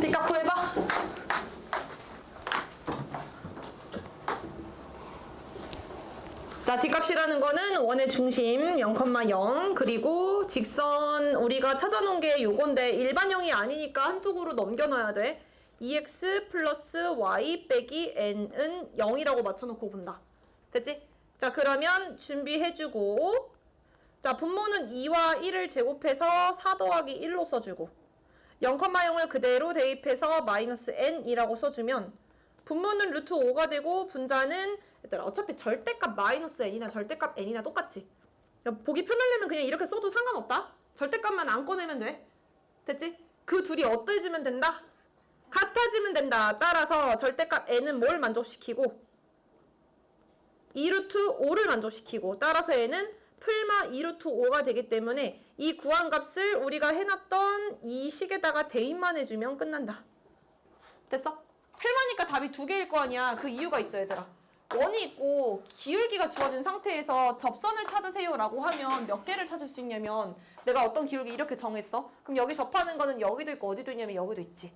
D값 구해봐. 자, D값이라는 거는 원의 중심 0,0 그리고 직선 우리가 찾아놓은 게 요건데 일반형이 아니니까 한쪽으로 넘겨놔야 돼. 2x 플러스 y 빼기 n은 0이라고 맞춰놓고 본다. 됐지? 자, 그러면 준비해주고 자, 분모는 2와 1을 제곱해서 4 더하기 1로 써주고 0,0을 그대로 대입해서 마이너스 n이라고 써주면 분모는 루트 5가 되고 분자는 얘들아 어차피 절대값 마이너스 n이나 절대값 n이나 똑같지. 그러니까 보기 편하려면 그냥 이렇게 써도 상관없다. 절대값만 안 꺼내면 돼. 됐지? 그 둘이 어때지면 된다? 같아지면 된다. 따라서 절대값 n은 뭘 만족시키고 2루트 5를 만족시키고 따라서 얘는 풀마 2루트 5가 되기 때문에 이 구한 값을 우리가 해놨던 이 식에다가 대입만 해주면 끝난다. 됐어? 풀마니까 답이 두 개일 거 아니야. 그 이유가 있어 얘들아. 원이 있고 기울기가 주어진 상태에서 접선을 찾으세요 라고 하면 몇 개를 찾을 수 있냐면 내가 어떤 기울기 이렇게 정했어? 그럼 여기 접하는 거는 여기도 있고 어디도 있냐면 여기도 있지.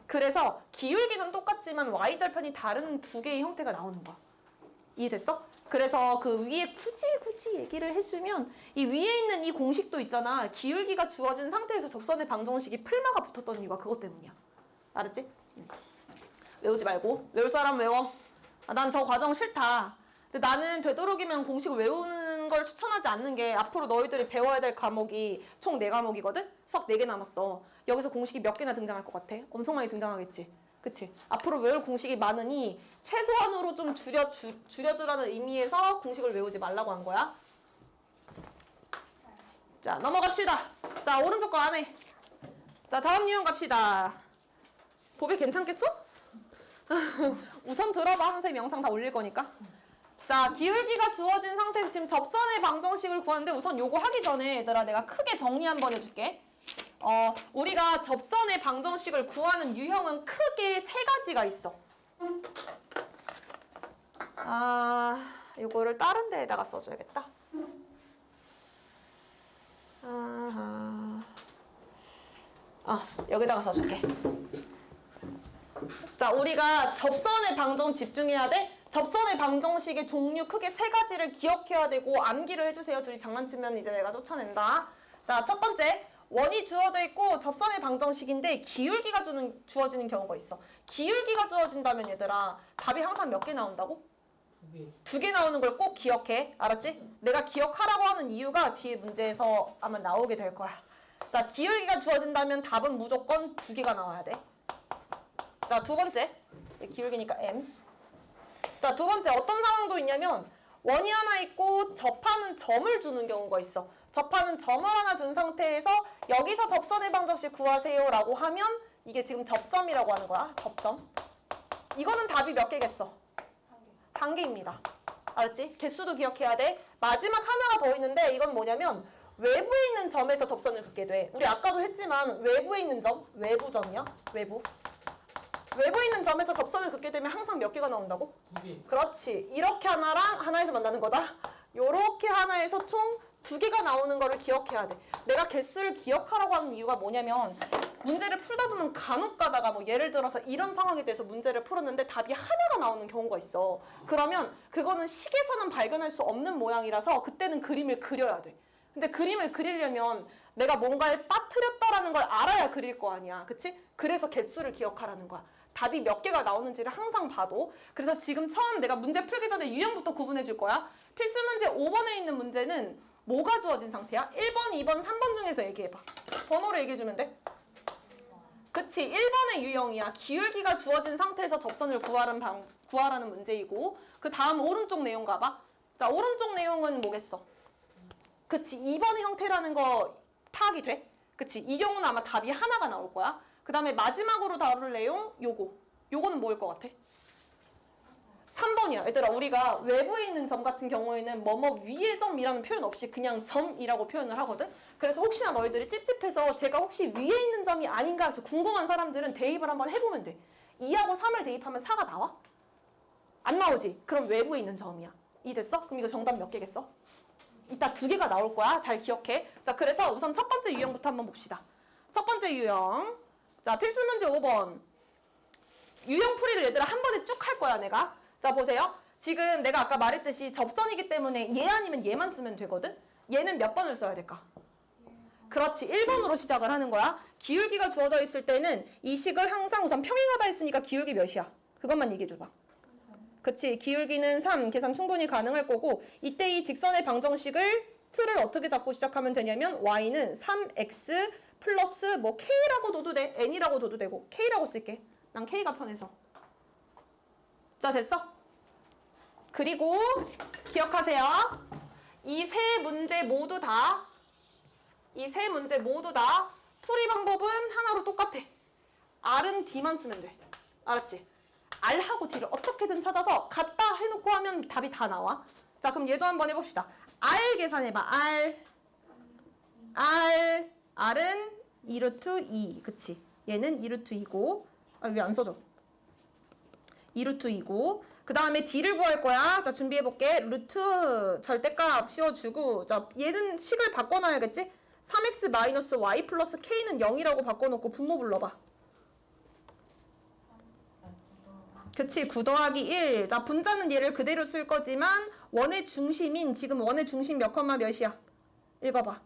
그래서 기울기는 똑같지만 y절편이 다른 두 개의 형태가 나오는 거야. 이해됐어? 그래서 그 위에 굳이 얘기를 해주면 이 위에 있는 이 공식도 있잖아. 기울기가 주어진 상태에서 접선의 방정식이 풀마가 붙었던 이유가 그것 때문이야. 알았지? 외우지 말고. 외울 사람 외워. 아, 난 저 과정 싫다. 근데 나는 되도록이면 공식을 외우는 걸 추천하지 않는 게 앞으로 너희들이 배워야 될 과목이 총 4과목이거든? 수학 4개 남았어. 여기서 공식이 몇 개나 등장할 것 같아? 엄청 많이 등장하겠지? 그치? 앞으로 외울 공식이 많으니 최소한으로 좀 줄여주라는 의미에서 공식을 외우지 말라고 한 거야. 자, 넘어갑시다. 자, 오른쪽 거 안 해. 자, 다음 유형 갑시다. 보배 괜찮겠어? 우선 들어봐. 선생님 영상 다 올릴 거니까. 자, 기울기가 주어진 상태에서 지금 접선의 방정식을 구하는데 우선 요거 하기 전에 얘들아 내가 크게 정리 한번 해줄게. 우리가 접선의 방정식을 구하는 유형은 크게 3가지가 있어. 요거를 다른 데에다가 써줘야겠다. 여기다가 써줄게. 자, 우리가 접선의 방정 집중해야 돼. 접선의 방정식의 종류 크게 3가지를 기억해야 되고 암기를 해주세요. 둘이 장난치면 이제 내가 쫓아낸다. 자, 첫 번째. 원이 주어져 있고 접선의 방정식인데 기울기가 주어지는 경우가 있어. 기울기가 주어진다면 얘들아 답이 항상 몇 개 나온다고? 2개. 2개 나오는 걸 꼭 기억해. 알았지? 내가 기억하라고 하는 이유가 뒤에 문제에서 아마 나오게 될 거야. 자, 기울기가 주어진다면 답은 무조건 2개가 나와야 돼. 자, 두 번째. 기울기니까 m. 자, 두 번째 어떤 상황도 있냐면 원이 하나 있고 접하는 점을 주는 경우가 있어. 접하는 점을 하나 준 상태에서 여기서 접선의 방정식 구하세요 라고 하면 이게 지금 접점이라고 하는 거야. 접점. 이거는 답이 몇 개겠어? 1개입니다. 알았지? 개수도 기억해야 돼. 마지막 하나가 더 있는데 이건 뭐냐면 외부에 있는 점에서 접선을 긋게 돼. 우리 아까도 했지만 외부에 있는 점, 외부점이야. 외부. 외부에 있는 점에서 접선을 긋게 되면 항상 몇 개가 나온다고? 2개. 그렇지. 이렇게 하나랑 하나에서 만나는 거다. 요렇게 하나에서 총 2개가 나오는 거를 기억해야 돼. 내가 개수를 기억하라고 하는 이유가 뭐냐면 문제를 풀다 보면 간혹 가다가 뭐 예를 들어서 이런 상황에 대해서 문제를 풀었는데 답이 하나가 나오는 경우가 있어. 그러면 그거는 식에서는 발견할 수 없는 모양이라서 그때는 그림을 그려야 돼. 근데 그림을 그리려면 내가 뭔가를 빠뜨렸다라는 걸 알아야 그릴 거 아니야. 그치? 그래서 개수를 기억하라는 거야. 답이 몇 개가 나오는지를 항상 봐도. 그래서 지금 처음 내가 문제 풀기 전에 유형부터 구분해 줄 거야. 필수 문제 5번에 있는 문제는 뭐가 주어진 상태야? 1번, 2번, 3번 중에서 얘기해봐. 번호를 얘기해주면 돼. 그치, 1번의 유형이야. 기울기가 주어진 상태에서 접선을 구하라는 문제이고 그 다음 오른쪽 내용 가봐. 자, 오른쪽 내용은 뭐겠어? 그치, 2번의 형태라는 거 파악이 돼? 그치, 이 경우는 아마 답이 하나가 나올 거야. 그 다음에 마지막으로 다룰 내용 요거는 뭐일 것 같아? 3번이야. 얘들아, 우리가 외부에 있는 점 같은 경우에는 뭐뭐 위의 점이라는 표현 없이 그냥 점이라고 표현을 하거든? 그래서 혹시나 너희들이 찝찝해서 제가 혹시 위에 있는 점이 아닌가 해서 궁금한 사람들은 대입을 한번 해보면 돼. 2하고 3을 대입하면 4가 나와? 안 나오지? 그럼 외부에 있는 점이야. 이해됐어? 그럼 이거 정답 몇 개겠어? 이따 2개가 나올 거야. 잘 기억해. 자, 그래서 우선 첫 번째 유형부터 한번 봅시다. 첫 번째 유형. 자, 필수 문제 5번. 유형 풀이를 얘들아 한 번에 쭉 할 거야, 내가. 자, 보세요. 지금 내가 아까 말했듯이 접선이기 때문에 얘 아니면 얘만 쓰면 되거든? 얘는 몇 번을 써야 될까? 그렇지. 1번으로 시작을 하는 거야. 기울기가 주어져 있을 때는 이 식을 항상 우선 평행하다 했으니까 기울기 몇이야? 그것만 얘기해 줘봐. 그치. 기울기는 3. 계산 충분히 가능할 거고 이때 이 직선의 방정식을 틀을 어떻게 잡고 시작하면 되냐면 y는 3x 플러스 뭐 k라고 둬도 돼. n이라고 둬도 되고 k라고 쓸게. 난 k가 편해서. 자, 됐어? 그리고 기억하세요. 이 세 문제 모두 다 풀이 방법은 하나로 똑같아. R은 D만 쓰면 돼. 알았지? R하고 D를 어떻게든 찾아서 같다 해놓고 하면 답이 다 나와. 자, 그럼 얘도 한번 해봅시다. R 계산해봐. R은 2루트 2. 그치? 얘는 2루트 2고 왜 안 써져? 2루트 2고 그 다음에 D를 구할 거야. 자, 준비해볼게. 루트 절대값 씌워주고 자, 얘는 식을 바꿔놔야겠지? 3x 마이너스 y 플러스 k는 0이라고 바꿔놓고 분모 불러봐. 그치, 9 더하기 1. 자, 분자는 얘를 그대로 쓸 거지만 원의 중심인 지금 원의 중심 몇 컴마 몇이야? 읽어봐.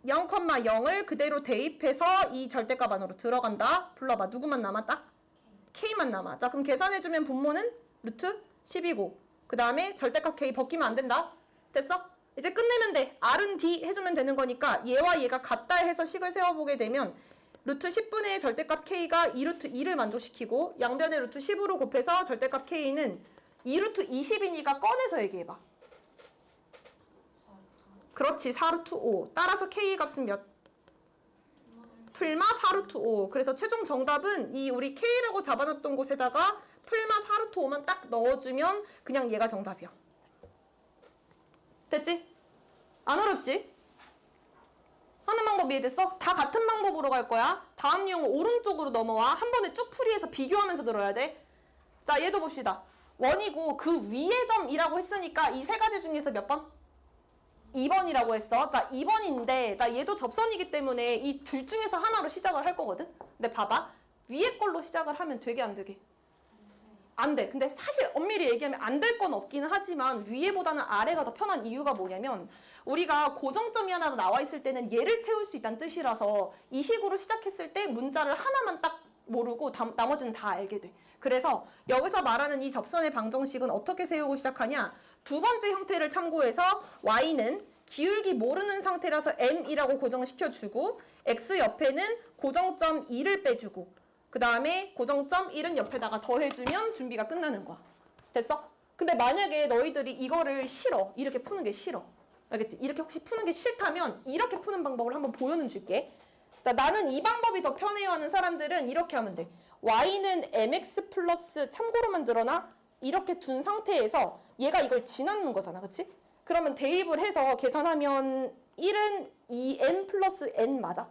0,0을 그대로 대입해서 이 절대값 안으로 들어간다. 불러봐. 누구만 남아 딱? k만 남아. 자, 그럼 계산해주면 분모는 루트 10이고 그 다음에 절대값 k 벗기면 안 된다. 됐어? 이제 끝내면 돼. R은 D 해주면 되는 거니까 얘와 얘가 같다 해서 식을 세워보게 되면 루트 10분의 1 절대값 k가 2루트 2를 만족시키고 양변에 루트 10으로 곱해서 절대값 k는 2루트 20이니까 꺼내서 얘기해봐. 그렇지. 4루트 5. 따라서 k 값은 몇? 풀마 4루트 5. 그래서 최종 정답은 이 우리 k라고 잡아놨던 곳에다가 풀마 4루트 5만 딱 넣어주면 그냥 얘가 정답이야. 됐지? 안 어렵지? 하는 방법 이해됐어? 다 같은 방법으로 갈 거야. 다음 유형 오른쪽으로 넘어와. 한 번에 쭉 풀이해서 비교하면서 들어야 돼. 자, 얘도 봅시다. 원이고 그 위의 점이라고 했으니까 이 세 가지 중에서 몇 번? 2번이라고 했어. 자, 2번인데 자, 얘도 접선이기 때문에 이 둘 중에서 하나로 시작을 할 거거든. 근데 봐봐. 위에 걸로 시작을 하면 되게 안 되게? 안 돼. 근데 사실 엄밀히 얘기하면 안 될 건 없기는 하지만 위에보다는 아래가 더 편한 이유가 뭐냐면 우리가 고정점이 하나 나와 있을 때는 얘를 채울 수 있다는 뜻이라서 이 식으로 시작했을 때 문자를 하나만 딱 모르고 나머지는 다 알게 돼. 그래서 여기서 말하는 이 접선의 방정식은 어떻게 세우고 시작하냐? 두 번째 형태를 참고해서 y는 기울기 모르는 상태라서 m이라고 고정시켜주고 x 옆에는 고정점 2를 빼주고 그 다음에 고정점 1은 옆에다가 더해주면 준비가 끝나는 거야. 됐어? 근데 만약에 너희들이 이거를 싫어. 이렇게 푸는 게 싫어. 알겠지? 이렇게 혹시 푸는 게 싫다면 이렇게 푸는 방법을 한번 보여는 줄게. 자, 나는 이 방법이 더 편해요 하는 사람들은 이렇게 하면 돼. y는 mx 플러스 참고로 만들어놔. 이렇게 둔 상태에서 얘가 이걸 지나는 거잖아. 그치? 그러면 대입을 해서 계산하면 1은 2m 플러스 n 맞아?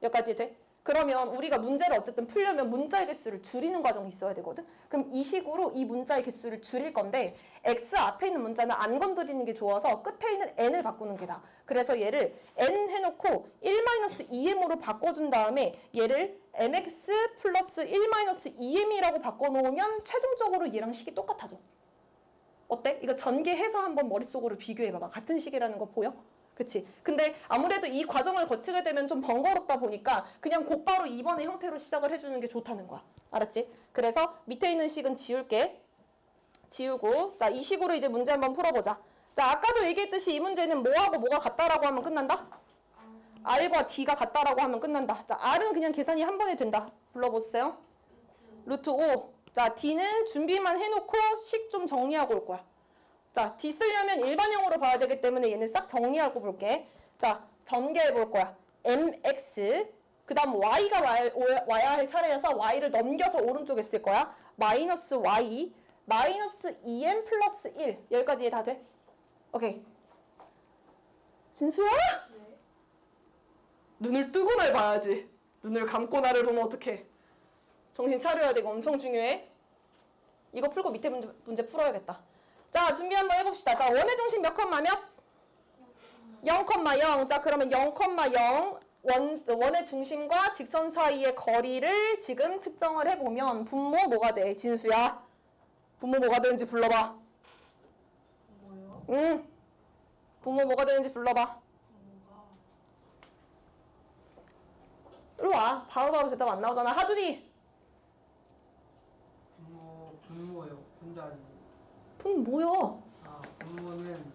여기까지 돼? 그러면 우리가 문제를 어쨌든 풀려면 문자의 개수를 줄이는 과정이 있어야 되거든? 그럼 이 식으로 이 문자의 개수를 줄일 건데 x 앞에 있는 문자는 안 건드리는 게 좋아서 끝에 있는 n을 바꾸는 게 나아. 그래서 얘를 n 해놓고 1-2m으로 바꿔준 다음에 얘를 mx 플러스 1-2m이라고 바꿔놓으면 최종적으로 얘랑 식이 똑같아져. 어때? 이거 전개해서 한번 머릿속으로 비교해봐봐. 같은 식이라는 거 보여? 그치? 근데 아무래도 이 과정을 거치게 되면 좀 번거롭다 보니까 그냥 곧바로 2번의 형태로 시작을 해주는 게 좋다는 거야. 알았지? 그래서 밑에 있는 식은 지울게. 지우고 자, 이 식으로 이제 문제 한번 풀어보자. 자, 아까도 얘기했듯이 이 문제는 뭐하고 뭐가 같다라고 하면 끝난다? R과 D가 같다라고 하면 끝난다. 자, R은 그냥 계산이 한 번에 된다. 불러보세요. 루트 5. 자, D는 준비만 해놓고 식 좀 정리하고 올 거야. 자, D 쓰려면 일반형으로 봐야 되기 때문에 얘는 싹 정리하고 볼게. 자, 전개해 볼 거야. mx 그 다음 y가 와야 할 차례여서 y를 넘겨서 오른쪽에 쓸 거야. 마이너스 y 마이너스 2m 플러스 1 여기까지 다 돼? 오케이. 진수야? 네. 눈을 뜨고 날 봐야지. 눈을 감고 나를 보면 어떡해. 정신 차려야 되고 엄청 중요해. 이거 풀고 밑에 문제 풀어야겠다. 자, 준비 한번 해봅시다. 자, 원의 중심 몇 컴마 몇? 0,0. 자, 그러면 0,0 원의 중심과 직선 사이의 거리를 지금 측정을 해보면 분모 뭐가 돼? 진수야. 분모 뭐가 되는지 불러봐. 뭐요? 응. 분모 뭐가 되는지 불러봐. 이리 와. 바로바로 대답 안 나오잖아. 하준이. 분모요. 분자 아니고. 분모요. 아, 분모는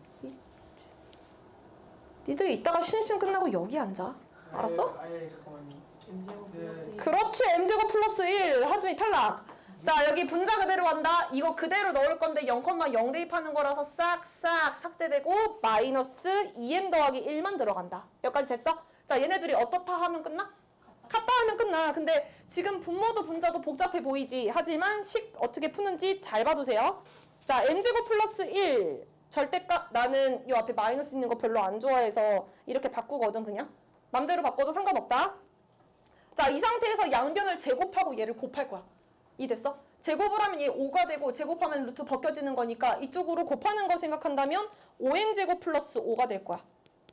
니들 이따가 쉬는 끝나고 여기 앉아. 알았어? 아예 잠깐만요. m제곱 플러스 1. 그렇지. m제곱 플러스 1. 하준이 탈락. 자, 여기 분자 그대로 간다. 이거 그대로 넣을 건데 0,0 대입하는 거라서 싹싹 삭제되고 마이너스 2m 더하기 1만 들어간다. 여기까지 됐어? 자, 얘네들이 어떻다 하면 끝나? 같다 하면 끝나. 근데 지금 분모도 분자도 복잡해 보이지. 하지만 식 어떻게 푸는지 잘 봐두세요. 자, m제곱 플러스 1. 절대값 나는 이 앞에 마이너스 있는 거 별로 안 좋아해서 이렇게 바꾸거든 그냥. 맘대로 바꿔도 상관없다. 자, 이 상태에서 양변을 제곱하고 얘를 곱할 거야. 이해됐어? 제곱을 하면 얘 5가 되고 제곱하면 루트 벗겨지는 거니까 이쪽으로 곱하는 거 생각한다면 5m제곱 플러스 5가 될 거야.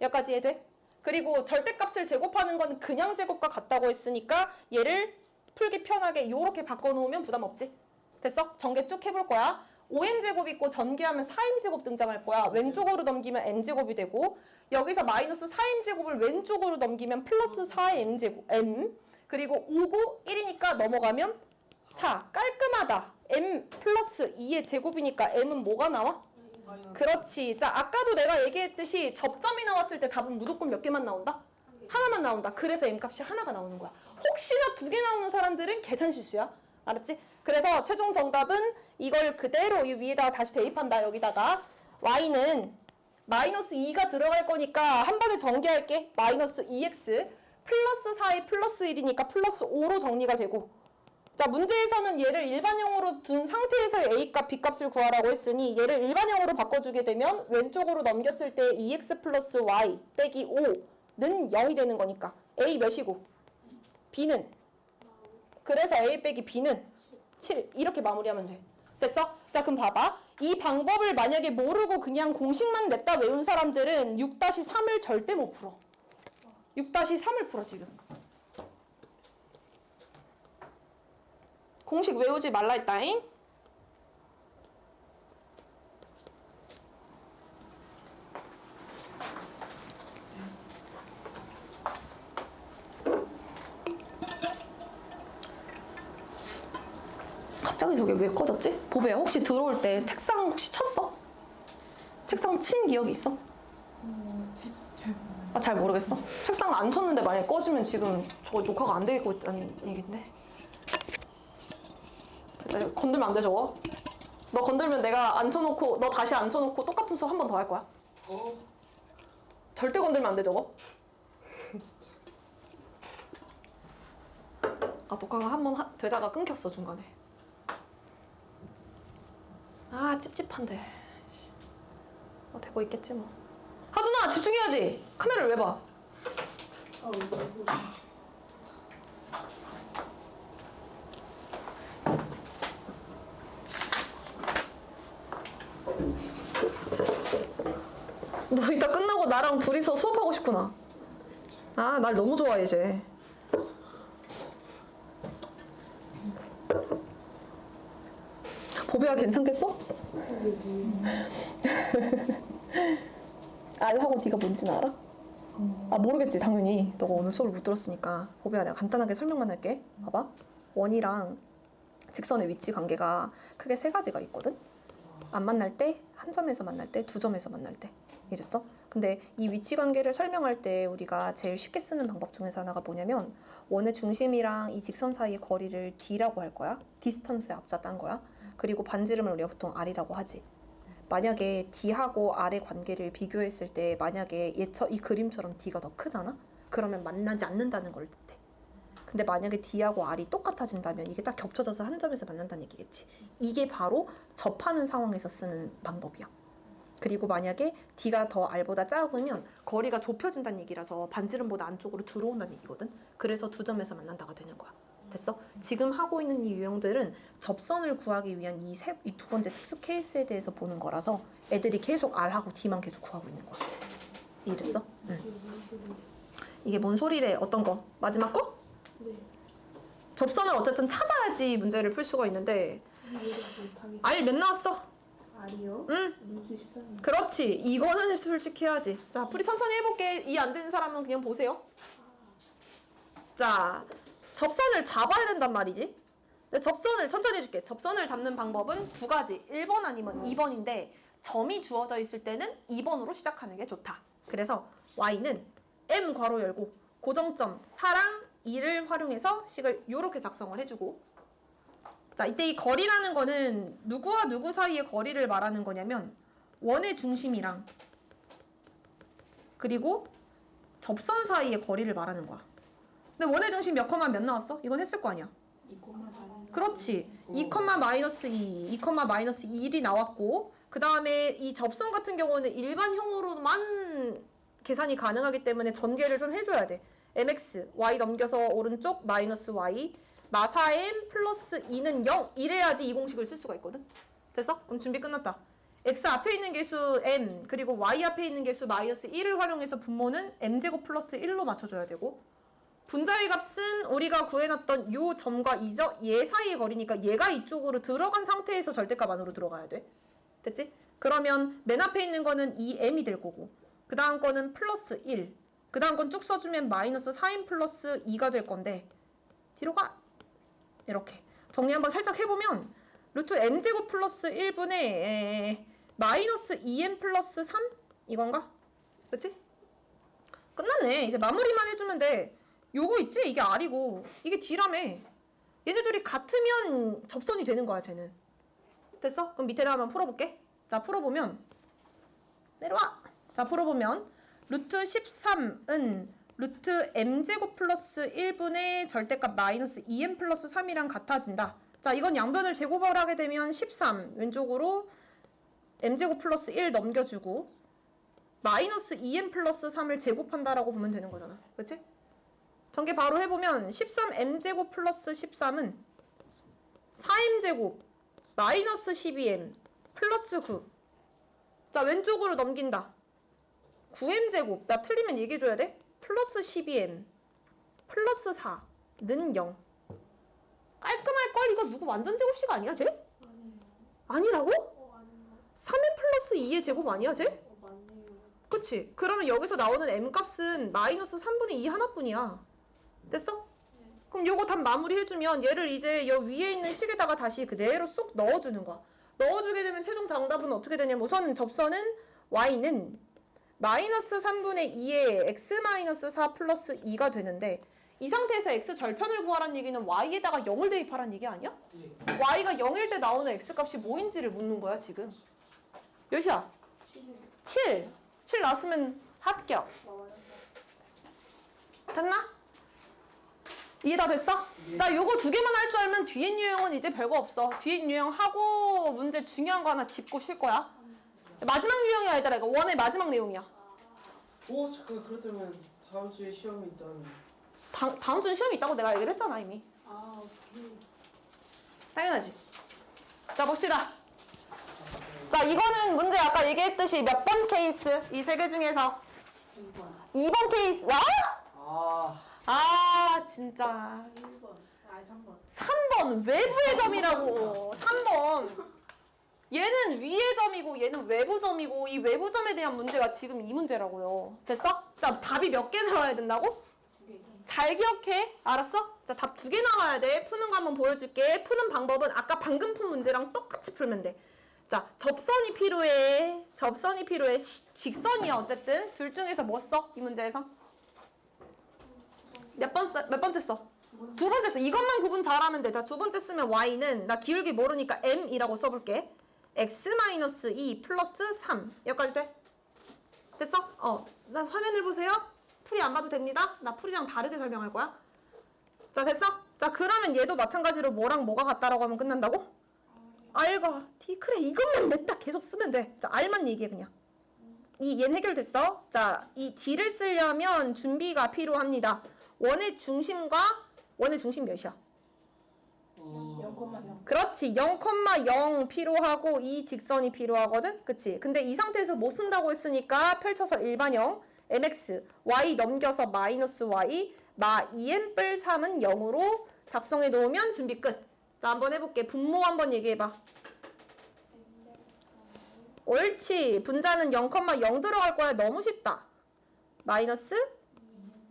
여기까지 이해돼? 그리고 절대값을 제곱하는 건 그냥 제곱과 같다고 했으니까 얘를 풀기 편하게 이렇게 바꿔놓으면 부담 없지? 됐어? 전개 쭉 해볼 거야. 5m제곱 있고 전개하면 4m제곱 등장할 거야. 왼쪽으로 넘기면 n제곱이 되고 여기서 마이너스 4m제곱을 왼쪽으로 넘기면 플러스 4m제곱 m 그리고 5, 9, 1이니까 넘어가면 4. 깔끔하다. m 플러스 2의 제곱이니까 m은 뭐가 나와? 그렇지. 자, 아까도 내가 얘기했듯이 접점이 나왔을 때 답은 무조건 몇 개만 나온다? 하나만 나온다. 그래서 m값이 하나가 나오는 거야. 혹시나 2개 나오는 사람들은 계산 실수야. 알았지? 그래서 최종 정답은 이걸 그대로 이 위에다가 다시 대입한다. 여기다가 y는 마이너스 2가 들어갈 거니까 한 번에 전개할게. 마이너스 2x 플러스 4이 플러스 1이니까 플러스 5로 정리가 되고 자, 문제에서는 얘를 일반형으로 둔 상태에서의 a값, b값을 구하라고 했으니 얘를 일반형으로 바꿔주게 되면 왼쪽으로 넘겼을 때 2x 플러스 y 빼기 5는 0이 되는 거니까 a 몇이고 b는 그래서 a 빼기 b는 7 이렇게 마무리하면 돼. 됐어? 자, 그럼 봐봐. 이 방법을 만약에 모르고 그냥 공식만 냈다 외운 사람들은 6-3을 절대 못 풀어. 6-3을 풀어 지금. 공식 외우지 말라 했다잉. 갑자기 저게 왜 꺼졌지? 보배야, 혹시 들어올 때 책상 혹시 쳤어? 책상 친 기억이 있어? 아, 잘 모르겠어. 책상 안 쳤는데 만약에 꺼지면 지금 저거 녹화가 안 되고 있다는 얘기인데. 건들면 안 돼, 저거. 너 건들면 내가 앉혀놓고 너 다시 앉혀놓고 똑같은 수업 한 번 더 할 거야. 절대 건들면 안 돼, 저거. 아, 녹화가 한 번 되다가 끊겼어, 중간에. 아, 찝찝한데. 되고 있겠지 뭐. 하준아, 집중해야지. 카메라를 왜 봐? 너 이따 끝나고 나랑 둘이서 수업하고 싶구나. 아, 날 너무 좋아해 이제. 보배야, 괜찮겠어? R하고 D가 뭔지는 알아? 아, 모르겠지 당연히. 너가 오늘 수업을 못 들었으니까. 보배야, 내가 간단하게 설명만 할게. 봐봐. 원이랑 직선의 위치 관계가 크게 세 가지가 있거든. 안 만날 때, 한 점에서 만날 때, 두 점에서 만날 때. 이해됐어? 근데 이 위치 관계를 설명할 때 우리가 제일 쉽게 쓰는 방법 중에서 하나가 뭐냐면 원의 중심이랑 이 직선 사이의 거리를 D라고 할 거야. 디스턴스에 앞자 딴 거야. 그리고 반지름을 우리가 보통 R이라고 하지. 만약에 D하고 R의 관계를 비교했을 때 만약에 이 그림처럼 D가 더 크잖아? 그러면 만나지 않는다는 걸 뜻해. 근데 만약에 D하고 R이 똑같아진다면 이게 딱 겹쳐져서 한 점에서 만난다는 얘기겠지. 이게 바로 접하는 상황에서 쓰는 방법이야. 그리고 만약에 D가 더 R보다 작으면 거리가 좁혀진다는 얘기라서 반지름보다 안쪽으로 들어온다는 얘기거든. 그래서 두 점에서 만난다가 되는 거야. 됐어? 지금 하고 있는 이 유형들은 접선을 구하기 위한 이 두 번째 특수 케이스에 대해서 보는 거라서 애들이 계속 R하고 D만 계속 구하고 있는 거야. 이해됐어? 응. 이게 뭔 소리래? 어떤 거? 마지막 거? 네. 접선을 어쨌든 찾아야지 문제를 풀 수가 있는데 알 몇 나왔어? 알이요? 응. 루트 13. 그렇지. 이거는 솔직히 해야지. 자, 풀이 천천히 해볼게. 이해 안 되는 사람은 그냥 보세요. 자, 접선을 잡아야 된단 말이지. 근데 접선을 천천히 해줄게. 접선을 잡는 방법은 두 가지. 1번 아니면 2번인데 점이 주어져 있을 때는 2번으로 시작하는 게 좋다. 그래서 y는 m 괄호 열고 고정점 4랑 2를 활용해서 식을 이렇게 작성을 해주고, 자, 이때 이 거리라는 거는 누구와 누구 사이의 거리를 말하는 거냐면 원의 중심이랑 그리고 접선 사이의 거리를 말하는 거야. 근데 원의 중심 몇 컴마 몇 나왔어? 이건 했을 거 아니야. 2,4. 그렇지. 2, 마이너스 2, 2, 마이너스 1이 나왔고, 그 다음에 이 접선 같은 경우는 일반형으로만 계산이 가능하기 때문에 전개를 좀 해줘야 돼. mx, y 넘겨서 오른쪽 마이너스 y, 마사 m 플러스 2는 0 이래야지 이 공식을 쓸 수가 있거든. 됐어? 그럼 준비 끝났다. x 앞에 있는 개수 m 그리고 y 앞에 있는 개수 마이너스 1을 활용해서 분모는 m제곱 플러스 1로 맞춰줘야 되고, 분자의 값은 우리가 구해놨던 요 점과 얘 사이의 거리니까 얘가 이쪽으로 들어간 상태에서 절대값 안으로 들어가야 돼. 됐지? 그러면 맨 앞에 있는 거는 2m이 될 거고, 그 다음 거는 플러스 1, 그 다음 건 쭉 써주면 마이너스 4m 플러스 2가 될 건데, 뒤로 가! 이렇게 정리 한번 살짝 해보면 루트 m제곱 플러스 1분의 마이너스 2m 플러스 3? 이건가? 그치? 끝났네. 이제 마무리만 해주면 돼. 요거 있지? 이게 R이고 이게 D라며. 얘네들이 같으면 접선이 되는 거야, 쟤는. 됐어? 그럼 밑에다 한번 풀어볼게. 자, 풀어보면 내려와. 자, 풀어보면 루트 13은 루트 m제곱 플러스 1분의 절대값 마이너스 2m 플러스 3이랑 같아진다. 자, 이건 양변을 제곱을 하게 되면 13 왼쪽으로 m제곱 플러스 1 넘겨주고 마이너스 2m 플러스 3을 제곱한다라고 보면 되는 거잖아. 그치? 전개 바로 해보면 13m제곱 플러스 13은 4m제곱 마이너스 12m 플러스 9. 자, 왼쪽으로 넘긴다. 9m제곱. 나 틀리면 얘기해줘야 돼. 플러스 12m 플러스 4는 0. 깔끔할걸? 이거 누구 완전 제곱식 아니야, 쟤? 아니에요. 아니라고? 아니요. 3m 플러스 2의 제곱 아니야, 쟤? 맞네요. 그치? 그러면 여기서 나오는 m값은 마이너스 3분의 2 하나뿐이야. 됐어? 네. 그럼 요거 답 마무리 해주면 얘를 이제 여 위에 있는 식에다가 다시 그대로 쏙 넣어주는 거야. 넣어주게 되면 최종 정답은 어떻게 되냐면 우선은 접선은 y는 마이너스 3분의 2의 x 마이너스 4 플러스 2가 되는데, 이 상태에서 x 절편을 구하라는 얘기는 y에다가 0을 대입하라는 얘기 아니야? 예. y가 0일 때 나오는 x 값이 뭐인지를 묻는 거야, 지금. 몇이야? 7. 7 나왔으면 합격. 나와요. 됐나? 이해 다 됐어? 예. 자, 요거 두 개만 할 줄 알면 뒤엔 유형은 이제 별거 없어. 뒤엔 유형 하고 문제 중요한 거 하나 짚고 쉴 거야. 마지막 유형이야, 얘들아. 이거 원의 마지막 내용이야. 오, 잠깐 그렇다면 다음 주에 시험이 있다는. 다음 주는 시험이 있다고 내가 얘기를 했잖아, 이미. 아, 오케이. 당연하지. 자, 봅시다. 자, 이거는 문제 아까 얘기했듯이 몇 번 케이스? 이 세 개 중에서 2번. 2번 케이스. 와? 아, 진짜. 1번. 아, 3번. 3번 외부의 점이라고. 3번. 얘는 위의 점이고 얘는 외부 점이고, 이 외부 점에 대한 문제가 지금 이 문제라고요. 됐어? 자, 답이 몇 개 나와야 된다고? 2개. 잘 기억해. 알았어? 자, 답 2개 나와야 돼. 푸는 거 한번 보여줄게. 푸는 방법은 아까 방금 푼 문제랑 똑같이 풀면 돼. 자, 접선이 필요해. 접선이 필요해. 직선이야, 어쨌든. 둘 중에서 뭐 써? 이 문제에서? 몇 번째 써? 두 번째 써. 이것만 구분 잘하면 돼. 다 두 번째 쓰면 y는 나 기울기 모르니까 m이라고 써볼게. x-2 플러스 3. 여기까지 돼? 됐어? 나 화면을 보세요. 풀이 안 봐도 됩니다. 나 풀이랑 다르게 설명할 거야. 자, 됐어? 자, 그러면 얘도 마찬가지로 뭐랑 뭐가 같다라고 하면 끝난다고? R과 T. 그래, 이것만 냅다 계속 쓰면 돼. 자, R만 얘기해, 그냥. 얘는 해결됐어. 자, 이 D를 쓰려면 준비가 필요합니다. 원의 중심 몇이야? 0,0. 그렇지. 0,0 필요하고 이 직선이 필요하거든. 그치? 근데 이 상태에서 못 쓴다고 했으니까 펼쳐서 일반형 mx y 넘겨서 마이너스 y 마 2m 뿔 3은 0으로 작성해 놓으면 준비 끝. 자, 한번 해볼게. 분모 한번 얘기해봐. 옳지. 분자는 0,0 들어갈 거야. 너무 쉽다. 마이너스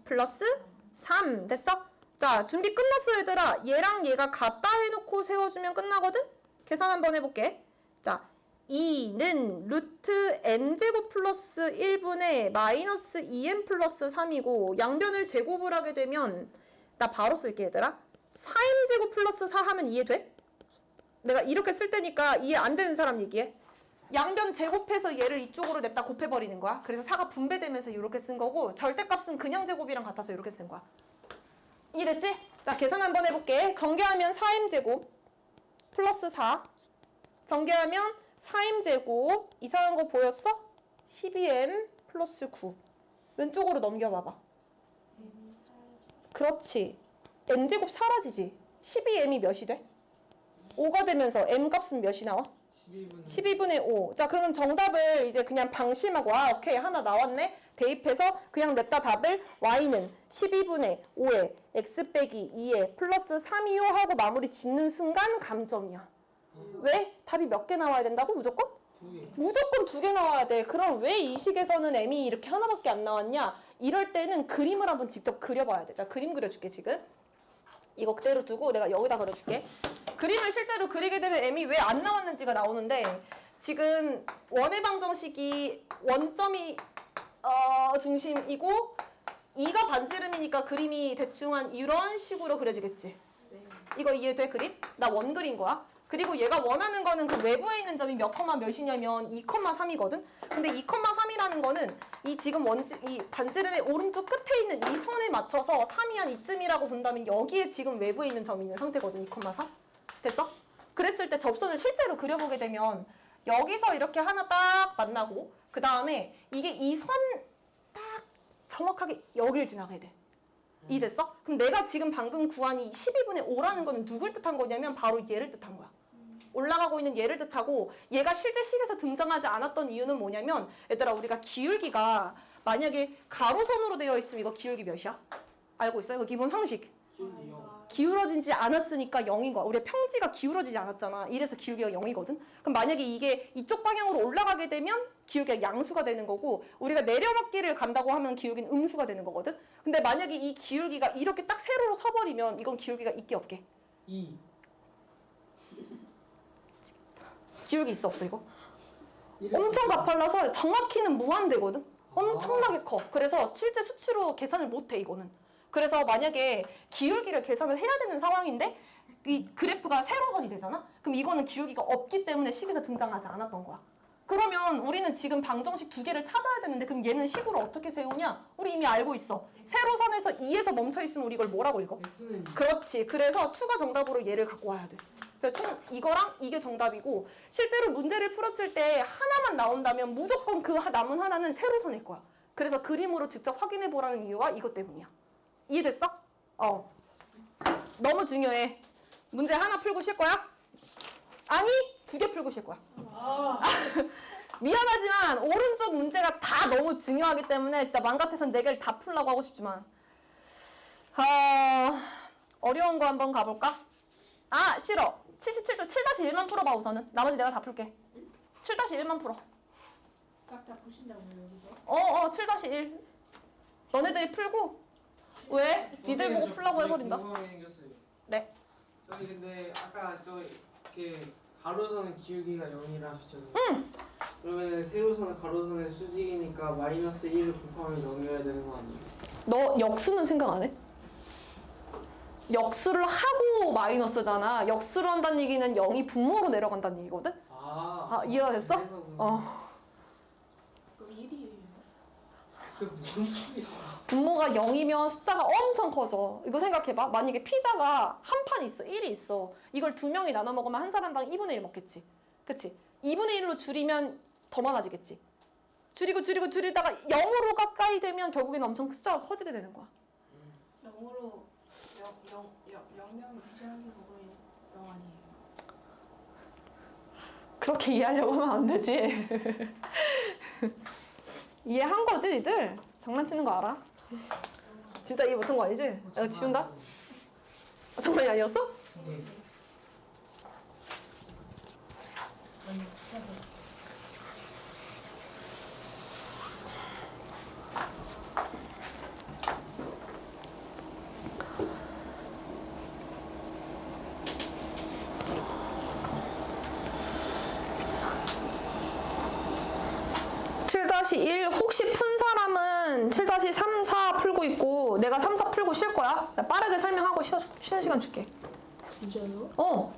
플러스 3 됐어? 자, 준비 끝났어 얘들아. 얘랑 얘가 같다 해놓고 세워주면 끝나거든? 계산 한번 해볼게. 자, 2는 루트 n제곱 플러스 1분의 마이너스 2n 플러스 3이고 양변을 제곱을 하게 되면 나 바로 쓸게 얘들아. 4n제곱 플러스 4 하면 이해돼? 내가 이렇게 쓸 테니까 이해 안 되는 사람 얘기해. 양변 제곱해서 얘를 이쪽으로 냅다 곱해버리는 거야. 그래서 4가 분배되면서 이렇게 쓴 거고 절대값은 그냥 제곱이랑 같아서 이렇게 쓴 거야. 이해됐지? 자, 계산 한번 해볼게. 전개하면 4m제곱 플러스 4 전개하면 4m제곱 이상한 거 보였어? 12m 플러스 9 왼쪽으로 넘겨봐봐. 그렇지. m제곱 사라지지. 12m이 몇이 돼? 5가 되면서 m 값은 몇이 나와? 12분의 5. 자, 그러면 정답을 이제 그냥 방심하고 오케이 하나 나왔네. 대입해서 그냥 냈다 답을 y는 12분의 5에 x 빼기 2에 플러스 3이요 하고 마무리 짓는 순간 감점이야. 왜? 답이 몇 개 나와야 된다고? 무조건? 2개. 무조건 2개 나와야 돼. 그럼 왜 이 식에서는 m이 이렇게 하나밖에 안 나왔냐? 이럴 때는 그림을 한번 직접 그려봐야 돼. 자, 그림 그려줄게 지금. 이거 그대로 두고 내가 여기다 그려줄게. 그림을 실제로 그리게 되면 m이 왜 안 나왔는지가 나오는데 지금 원의 방정식이 원점이 중심이고 2가 반지름이니까 그림이 대충 한 이런 식으로 그려지겠지. 이거 이해돼 그림? 나 원 그린 거야. 그리고 얘가 원하는 거는 그 외부에 있는 점이 몇 컴마 몇이냐면 2,3이거든. 근데 2,3이라는 거는 이 지금 이 반지름의 오른쪽 끝에 있는 이 선에 맞춰서 3이 한 이쯤이라고 본다면 여기에 지금 외부에 있는 점이 있는 상태거든. 2,3. 됐어? 그랬을 때 접선을 실제로 그려보게 되면 여기서 이렇게 하나 딱 만나고 그 다음에 이게 이 선 딱 정확하게 여기를 지나가야 돼. 이해됐어? 그럼 내가 지금 방금 구한 이 12분의 5라는 거는 누굴 뜻한 거냐면 바로 얘를 뜻한 거야. 올라가고 있는 얘를 뜻하고 얘가 실제 식에서 등장하지 않았던 이유는 뭐냐면 얘들아 우리가 기울기가 만약에 가로선으로 되어 있으면 이거 기울기 몇이야? 알고 있어요? 이거 기본 상식. 기울어지지 않았으니까 0인 거야. 우리가 평지가 기울어지지 않았잖아. 이래서 기울기가 0이거든. 그럼 만약에 이게 이쪽 방향으로 올라가게 되면 기울기가 양수가 되는 거고 우리가 내려막기를 간다고 하면 기울기는 음수가 되는 거거든. 근데 만약에 이 기울기가 이렇게 딱 세로로 서버리면 이건 기울기가 있게 없게? 2. 기울기 있어 없어 이거? 엄청 가팔라서 정확히는 무한대거든. 엄청나게 커. 그래서 실제 수치로 계산을 못해 이거는. 그래서 만약에 기울기를 계산을 해야 되는 상황인데 이 그래프가 세로선이 되잖아? 그럼 이거는 기울기가 없기 때문에 식에서 등장하지 않았던 거야. 그러면 우리는 지금 방정식 2개를 찾아야 되는데 그럼 얘는 식으로 어떻게 세우냐? 우리 이미 알고 있어. 세로선에서 2에서 멈춰 있으면 우리 이걸 뭐라고 읽어? X는 2. 그렇지. 그래서 추가 정답으로 얘를 갖고 와야 돼. 그래서 총 이거랑 이게 정답이고 실제로 문제를 풀었을 때 하나만 나온다면 무조건 그 남은 하나는 세로선일 거야. 그래서 그림으로 직접 확인해 보라는 이유가 이것 때문이야. 이해됐어? 너무 중요해. 문제 하나 풀고 쉴 거야? 아니, 2개 풀고 쉴 거야. 미안하지만 오른쪽 문제가 다 너무 중요하기 때문에 진짜 맘 같아선 4개를 다 풀려고 하고 싶지만 어려운 거 한번 가볼까? 아, 싫어. 77조 7-1만 풀어봐 우선은. 나머지 내가 다 풀게. 7-1만 풀어. 각자 보신다고요 여기서? 7-1. 너네들이 풀고 왜? 니들 보고 풀라고 해버린다. 궁금한 게 생겼어요. 네. 저기 근데 아까 저 이렇게 가로선은 기울기가 0이라 하셨잖아요. 응. 그러면 세로선은 가로선의 수직이니까 마이너스 1을 곱하면 0이어야 되는 거 아니에요? 너 역수는 생각 안 해? 역수를 하고 마이너스잖아. 역수를 한다는 얘기는 0이 분모로 내려간다는 얘기거든? 이해가 됐어? 그래서 그런 그럼 1이에요. 그뭔 소리야? 분모가 0이면 숫자가 엄청 커져. 이거 생각해봐. 만약에 피자가 한 판 있어. 1이 있어. 이걸 2명이 나눠 먹으면 한 사람당 2분의 1 먹겠지. 그치? 2분의 1로 줄이면 더 많아지겠지. 줄이다가 0으로 가까이 되면 결국에는 엄청 숫자가 커지게 되는 거야. 0으로 0명이 비례하기 그거는 0 아니에요. 그렇게 이해하려고 하면 안 되지. 이해한 거지, 니들? 장난치는 거 알아? 진짜 이해 못한 거 아니지? 이거 지운다? 아, 장난이 아니었어? 네. 7-1 혹시 푼 사람은 7-3, 4 풀고 있고 내가 3, 4 풀고 쉴 거야. 나 빠르게 설명하고 쉬는 시간 줄게. 진짜요? 어.